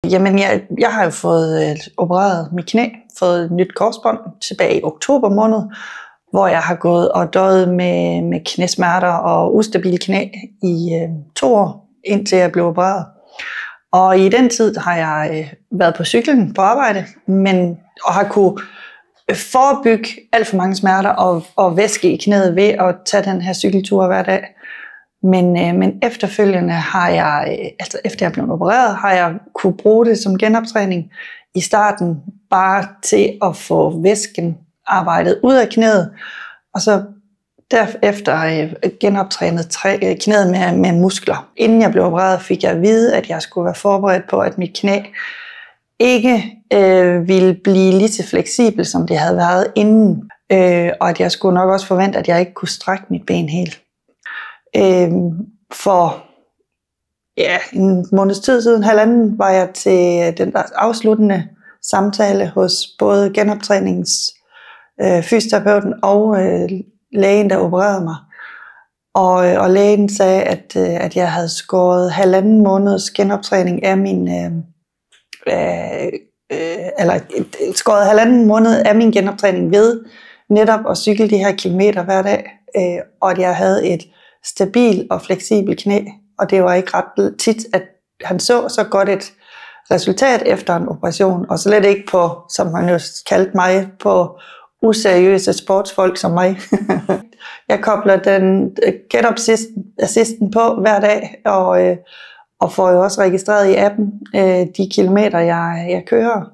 Jamen, jeg har jo fået opereret mit knæ, fået et nyt korsbånd tilbage i oktober måned, hvor jeg har gået og døjet med knæsmerter og ustabil knæ i 2 år, indtil jeg blev opereret. Og i den tid har jeg været på cyklen på arbejde, og har kunne forebygge alt for mange smerter og væske i knæet ved at tage den her cykeltur hver dag. Men efterfølgende har jeg, altså efter jeg blev opereret, har jeg kunne bruge det som genoptræning i starten, bare til at få væsken arbejdet ud af knæet, og så derefter genoptrænet knæet med muskler. Inden jeg blev opereret, fik jeg at vide, at jeg skulle være forberedt på, at mit knæ ikke ville blive lige så fleksibel, som det havde været inden, og at jeg skulle nok også forvente, at jeg ikke kunne strække mit ben helt. For en måneds tid siden, 1,5, var jeg til den der afsluttende samtale hos både genoptrænings fysioterapeuten og lægen, der opererede mig. Og lægen sagde, at jeg havde skåret 1,5 måneds genoptræning af skåret 1,5 måned af min genoptræning ved netop at cykle de her kilometer hver dag, og at jeg havde et stabil og fleksibel knæ, og det var ikke ret tit, at han så godt et resultat efter en operation, og slet ikke på, som han jo kaldte mig, på useriøse sportsfolk som mig. Jeg kobler den Get Up Assisten på hver dag, og får jo også registreret i appen de kilometer, jeg kører,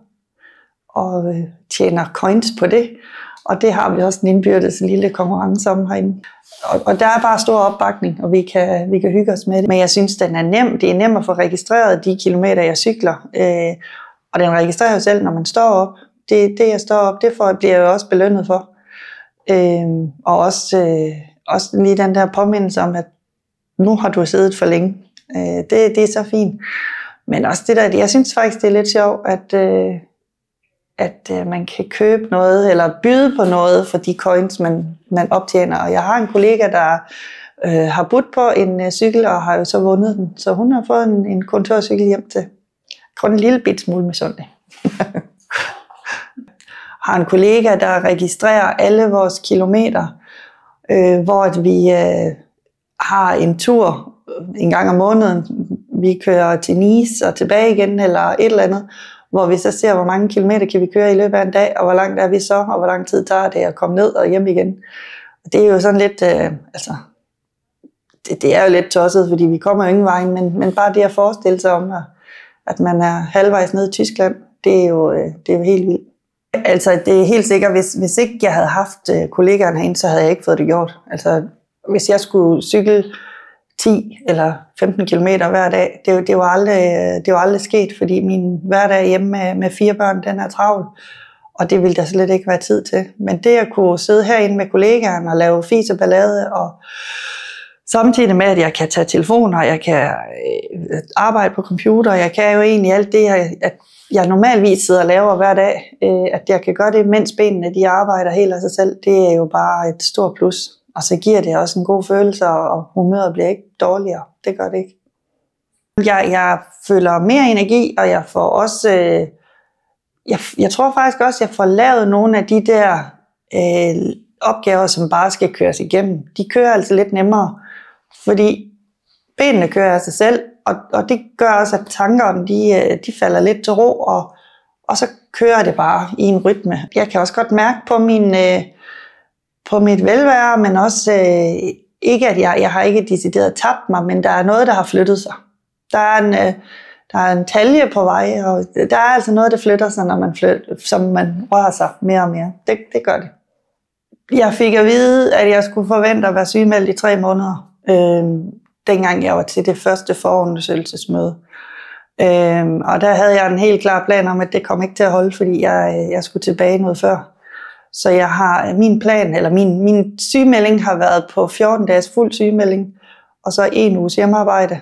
og tjener coins på det. Og det har vi også en indbyrdes lille konkurrence om herinde. Og der er bare stor opbakning, og vi kan hygge os med det. Men jeg synes, den er nem. Det er nemt at få registreret de kilometer, jeg cykler. Og den registrerer jo selv, når man står op. Det jeg står op, det bliver jeg jo også belønnet for. Og også lige den der påmindelse om, at nu har du siddet for længe. Det er så fint. Men også det der, jeg synes faktisk, det er lidt sjovt, at man kan købe noget, eller byde på noget for de coins, man optjener. Og jeg har en kollega, der har budt på en cykel, og har jo så vundet den. Så hun har fået en kontorcykel hjem til. Kun en lille bit smule misundelig. Har en kollega, der registrerer alle vores kilometer, hvor vi har en tur en gang om måneden. Vi kører til Nice og tilbage igen, eller et eller andet, hvor vi så ser, hvor mange kilometer kan vi køre i løbet af en dag, og hvor langt er vi så, og hvor lang tid tager det at komme ned og hjem igen. Det er jo sådan lidt, det er jo lidt tosset, fordi vi kommer jo ingen vej, men bare det at forestille sig om, at man er halvvejs nede i Tyskland, det er jo helt vildt. Altså, det er helt sikkert, hvis ikke jeg havde haft kollegaerne herinde, så havde jeg ikke fået det gjort. Altså, hvis jeg skulle cykle 10 eller 15 kilometer hver dag, det var aldrig sket, fordi min hverdag hjemme med 4 børn, den er travl, og det ville der slet ikke være tid til. Men det at kunne sidde herinde med kollegaerne og lave fis og ballade, og samtidig med, at jeg kan tage telefoner, jeg kan arbejde på computer, jeg kan jo egentlig alt det, at jeg normalvis sidder og laver hver dag, at jeg kan gøre det, mens benene de arbejder helt af sig selv, det er jo bare et stort plus. Og så giver det også en god følelse, og humøret bliver ikke dårligere. Det gør det ikke. Jeg føler mere energi, og jeg får også... Jeg tror faktisk også, at jeg får lavet nogle af de der opgaver, som bare skal køres igennem. De kører altså lidt nemmere, fordi benene kører af sig selv, og det gør også, at tankerne de falder lidt til ro, og så kører det bare i en rytme. Jeg kan også godt mærke på mit velvære, men også ikke, at jeg har ikke decideret tabt mig, men der er noget, der har flyttet sig. Der er en talje på vej, og der er altså noget, der flytter sig, som man rører sig mere og mere. Det gør det. Jeg fik at vide, at jeg skulle forvente at være sygemeldt i 3 måneder, dengang jeg var til det første forundersøgelsesmøde. Og der havde jeg en helt klar plan om, at det kom ikke til at holde, fordi jeg skulle tilbage noget før. Så jeg har min plan, eller min sygemelding har været på 14 dages fuld sygemelding, og så 1 uges hjemmearbejde.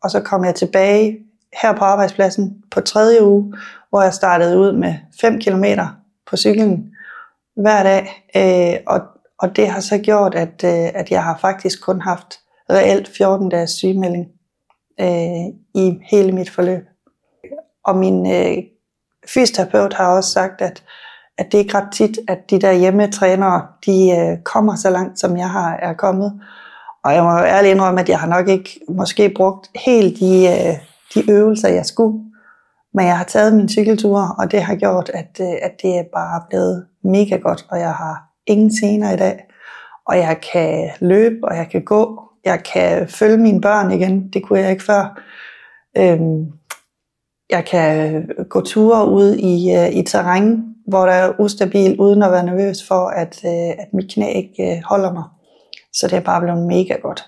Og så kom jeg tilbage her på arbejdspladsen på 3. uge, hvor jeg startede ud med 5 kilometer på cyklen hver dag. Og det har så gjort, at jeg har faktisk kun haft reelt 14 dages sygemelding i hele mit forløb. Og min fysioterapeut har også sagt, at det er ikke ret tit, at de der hjemmetrænere, de kommer så langt, som jeg er kommet. Og jeg må jo ærligt indrømme, at jeg har nok ikke måske brugt helt de øvelser, jeg skulle. Men jeg har taget mine cykelture, og det har gjort, at det er bare blevet mega godt. Og jeg har ingen sener i dag. Og jeg kan løbe, og jeg kan gå. Jeg kan følge mine børn igen. Det kunne jeg ikke før. Jeg kan gå ture ude i terræn, hvor der er ustabil, uden at være nervøs for, at mit knæ ikke holder mig. Så det er bare blevet mega godt.